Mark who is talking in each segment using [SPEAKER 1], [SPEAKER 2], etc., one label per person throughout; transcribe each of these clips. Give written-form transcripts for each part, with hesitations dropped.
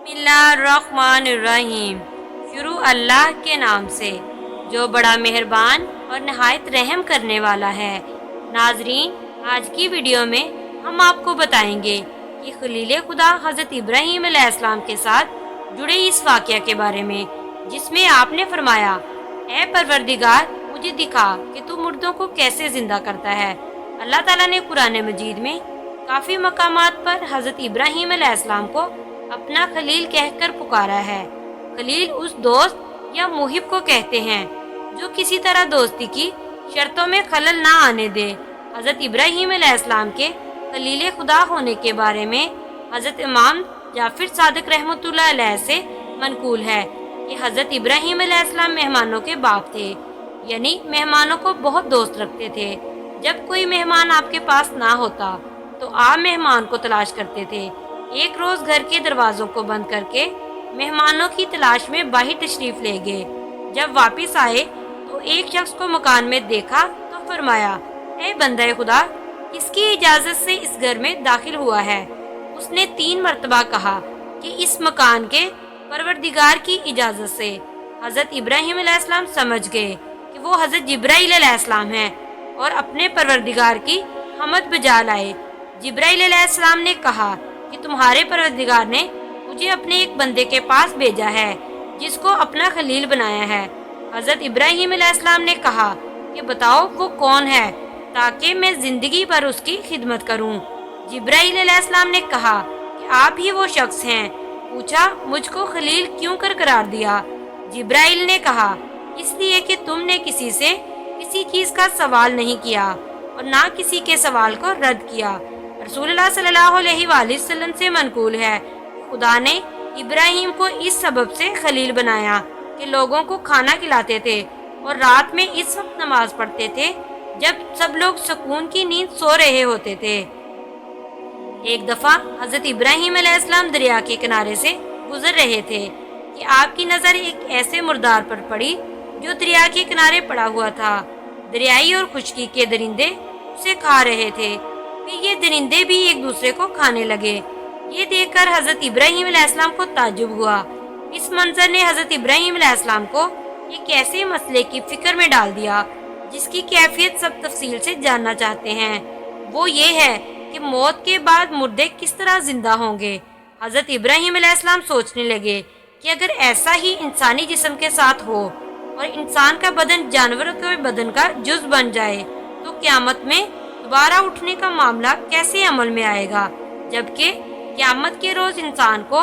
[SPEAKER 1] बिस्मिल्लाहिर्रहमानिर्रहीम। शुरू अल्लाह के नाम से जो बड़ा मेहरबान और नहायत रहम करने वाला है। नाजरीन, आज की वीडियो में हम आपको बताएंगे कि खलील खुदा हज़रत इब्राहीम अलैहिस्सलाम के साथ जुड़े इस वाक़या के बारे में, जिसमें आपने फरमाया, ऐ परवरदिगार, मुझे दिखा कि तू मुर्दों को कैसे ज़िंदा करता है। अल्लाह ताला ने कुरान मजीद में काफ़ी मकामात पर हज़रत इब्राहीम अलैहिस्सलाम को अपना खलील कहकर पुकारा है। खलील उस दोस्त या मुहिब को कहते हैं जो किसी तरह दोस्ती की शर्तों में खलल ना आने दे। हज़रत इब्राहीम अलैहिस्सलाम के खलील खुदा होने के बारे में हज़रत इमाम जाफिर सादिक रहमतुल्लाह अलैह से मनकूल है कि हज़रत इब्राहीम अलैहिस्सलाम मेहमानों के बाप थे, यानी मेहमानों को बहुत दोस्त रखते थे। जब कोई मेहमान आपके पास ना होता तो आप मेहमान को तलाश करते थे। एक रोज़ घर के दरवाज़ों को बंद करके मेहमानों की तलाश में बाहर तशरीफ़ ले गए। जब वापस आए तो एक शख्स को मकान में देखा तो फरमाया, ऐ बंदा खुदा, किसकी इजाज़त से इस घर में दाखिल हुआ है? उसने 3 मरतबा कहा कि इस मकान के परवरदिगार की इजाज़त से। हज़रत इब्राहीम अलैहिस्सलाम समझ गए कि वो हज़रत जिब्राईल अलैहिस्सलाम हैं और अपने परवरदिगार की हमद बजा लाए। जिब्राईल अलैहिस्सलाम ने कहा कि तुम्हारे परवरदिगार ने मुझे अपने एक बंदे के पास भेजा है जिसको अपना खलील बनाया है। हज़रत इब्राहीम अलैहिस्सलाम ने कहा कि बताओ वो कौन है, ताकि मैं ज़िंदगी भर उसकी खिदमत करूं। जिब्राईल अलैहिस्सलाम ने कहा कि आप ही वो शख्स हैं। पूछा, मुझको खलील क्यों कर करार दिया? जिब्राईल ने कहा, इसलिए कि तुमने किसी से किसी चीज़ का सवाल नहीं किया और ना किसी के सवाल को रद्द किया। रसूलुल्लाह सल्लल्लाहु अलैहि वसल्लम से मनकूल है, खुदा ने इब्राहीम को इस सबब से खलील बनाया कि लोगों को खाना खिलाते थे और रात में इस वक्त नमाज पढ़ते थे जब सब लोग सुकून की नींद सो रहे होते थे। एक दफ़ा हज़रत इब्राहीम अलैहिस्सलाम दरिया के किनारे से गुजर रहे थे कि आपकी नज़र एक ऐसे मुर्दार पर पड़ी जो दरिया के किनारे पड़ा हुआ था। दरियाई और खुशकी के दरिंदे उसे खा रहे थे। फिर ये दरिंदे भी एक दूसरे को खाने लगे। ये देखकर हज़रत इब्राहीम अलैहिस्सलाम को ताज्जुब हुआ। इस मंजर ने हज़रत इब्राहीम अलैहिस्सलाम को एक ऐसे मसले की फिक्र में डाल दिया जिसकी कैफियत सब तफसील से जानना चाहते हैं। वो ये है कि मौत के बाद मुर्दे किस तरह जिंदा होंगे। हज़रत इब्राहीम अलैहिस्सलाम सोचने लगे कि अगर ऐसा ही इंसानी जिस्म के साथ हो और इंसान का बदन जानवरों के बदन का जुज़ बन जाए तो क़यामत में दोबारा उठने का मामला कैसे अमल में आएगा, जबकि क़यामत के रोज़ इंसान को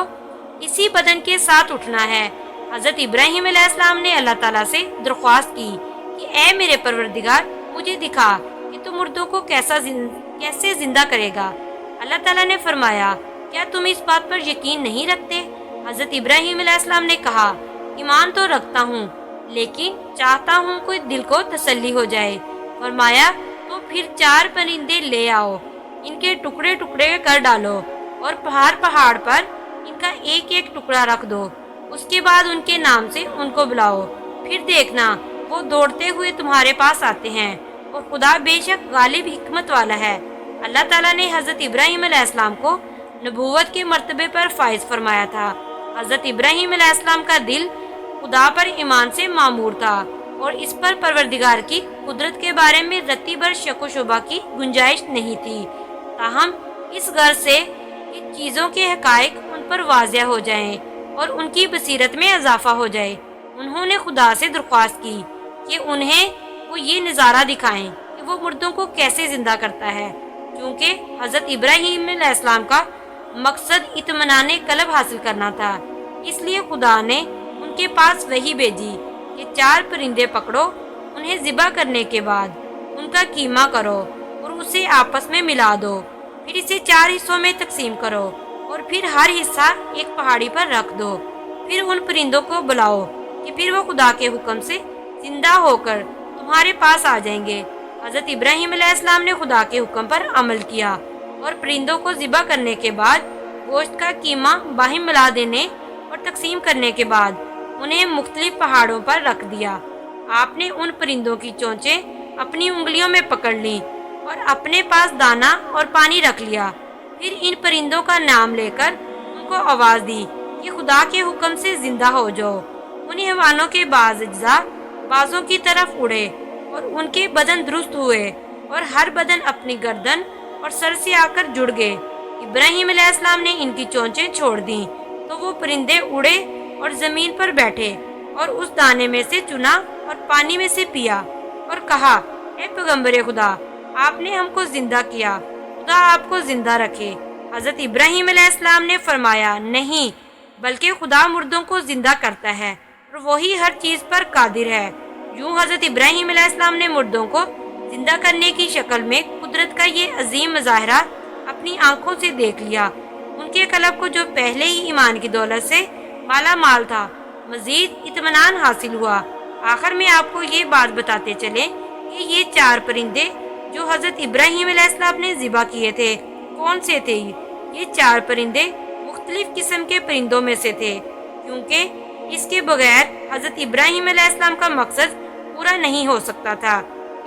[SPEAKER 1] इसी बदन के साथ उठना है। हज़रत इब्राहीम अलैहिस्सलाम ने अल्लाह ताला से दरख्वास्त की कि ऐ मेरे परवरदिगार, मुझे दिखा कि तू मुर्दों को कैसे जिंदा करेगा। अल्लाह ताला ने फरमाया, क्या तुम इस बात पर यकीन नहीं रखते? हज़रत इब्राहीम अलैहिस्सलाम ने कहा, ईमान तो रखता हूँ, लेकिन चाहता हूँ कोई दिल को तसल्ली हो जाए। फरमाया, तो फिर 4 परिंदे ले आओ, इनके टुकड़े टुकड़े कर डालो और पहाड़ पर इनका एक एक टुकड़ा रख दो। उसके बाद उनके नाम से उनको बुलाओ, फिर देखना वो दौड़ते हुए तुम्हारे पास आते हैं और खुदा बेशक गालिब हिकमत वाला है। अल्लाह ताला ने हज़रत इब्राहीम अलैहिस्सलाम को नबूवत के मर्तबे पर फाइज फरमाया था। हज़रत इब्राहीम अलैहिस्सलाम का दिल खुदा पर ईमान से मामूर था और इस पर परवरदिगार की कुदरत के बारे में रत्ती भर शक व शुबा की गुंजाइश नहीं थी। ताहम इस गर्ज से कि चीज़ों के हकायक उन पर वाज़िह हो जाएं और उनकी बसीरत में इजाफा हो जाए, उन्होंने खुदा से दरख्वास्त की कि उन्हें वो ये नज़ारा दिखाएं कि वो मुर्दों को कैसे ज़िंदा करता है। क्योंकि हज़रत इब्राहीम अलैहिस्सलाम का मकसद इत्मीनान कल्ब हासिल करना था, इसलिए खुदा ने उनके पास वही भेजी कि 4 परिंदे पकड़ो, उन्हें ज़िबा करने के बाद उनका कीमा करो और उसे आपस में मिला दो। फिर इसे 4 हिस्सों में तकसीम करो और फिर हर हिस्सा एक पहाड़ी पर रख दो। फिर उन परिंदों को बुलाओ कि फिर वो खुदा के हुक्म से जिंदा होकर तुम्हारे पास आ जाएंगे। हज़रत इब्राहीम अलैहिस्सलाम ने खुदा के हुक्म पर अमल किया और परिंदों को ज़िबा करने के बाद गोश्त का कीमा बाहिम मिला देने और तकसीम करने के बाद उन्हें मुख्तलिफ पहाड़ों पर रख दिया। आपने उन परिंदों की चोंचें अपनी उंगलियों में पकड़ लीं और अपने पास दाना और पानी रख लिया। फिर इन परिंदों का नाम लेकर उनको आवाज़ दी कि खुदा के हुक्म से जिंदा हो जाओ। उन हैवानों के बाज अज्जा बाजों की तरफ उड़े और उनके बदन दुरुस्त हुए और हर बदन अपनी गर्दन और सर से आकर जुड़ गए। इब्राहिम अलैहिस्सलाम ने इनकी चोंचें छोड़ दी तो वो परिंदे उड़े और जमीन पर बैठे और उस दाने में से चुना और पानी में से पिया और कहा, ए पैगम्बर खुदा, आपने हमको जिंदा किया, खुदा आपको जिंदा रखे। हजरत इब्राहिम अलैहिस्सलाम ने फरमाया, नहीं, बल्कि खुदा मुर्दों को जिंदा करता है और वही हर चीज पर कादिर है। यूं हजरत इब्राहिम अलैहिस्सलाम ने मुर्दों को जिंदा करने की शक्ल में कुदरत का ये अजीम मुजाहरा अपनी आंखों से देख लिया। उनके कल्ब को जो पहले ही ईमान की दौलत से माला माल था, मजीद इत्मीनान हासिल हुआ। आखिर में आपको ये बात बताते चले कि ये 4 परिंदे जो हजरत इब्राहिम अलैहिस्सलाम ने ज़िबा किए थे कौन से थे। ये 4 परिंदे मुख्तलिफ किस्म के परिंदों में से थे, क्योंकि इसके बगैर हजरत इब्राहिम अलैहिस्सलाम का मकसद पूरा नहीं हो सकता था।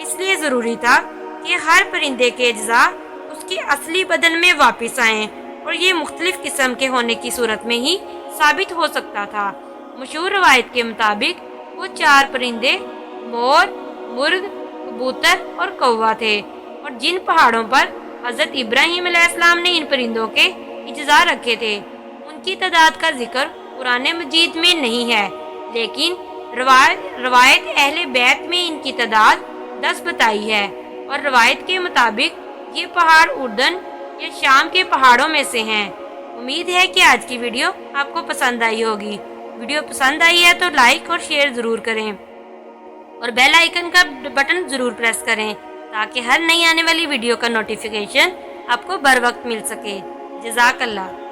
[SPEAKER 1] इसलिए ज़रूरी था कि हर परिंदे के अज्जा उसके असली बदन में वापस आएँ और ये मुख्तलिफ किस्म के होने की सूरत में ही साबित हो सकता था। मशहूर रवायत के मुताबिक वो 4 परिंदे मोर, मुर्ग, कबूतर और कौवा थे और जिन पहाड़ों पर हजरत इब्राहिम अलैहिस्सलाम ने इन परिंदों के इज्जा रखे थे उनकी तादाद का जिक्र कुरान मजीद में नहीं है, लेकिन रवायत अहले बैत में इनकी तादाद 10 बताई है और रवायत के मुताबिक ये पहाड़ उर्दन या शाम के पहाड़ों में से हैं। उम्मीद है कि आज की वीडियो आपको पसंद आई होगी। वीडियो पसंद आई है तो लाइक और शेयर ज़रूर करें और बेल आइकन का बटन ज़रूर प्रेस करें ताकि हर नई आने वाली वीडियो का नोटिफिकेशन आपको बर वक्त मिल सके। जज़ाकल्लाह।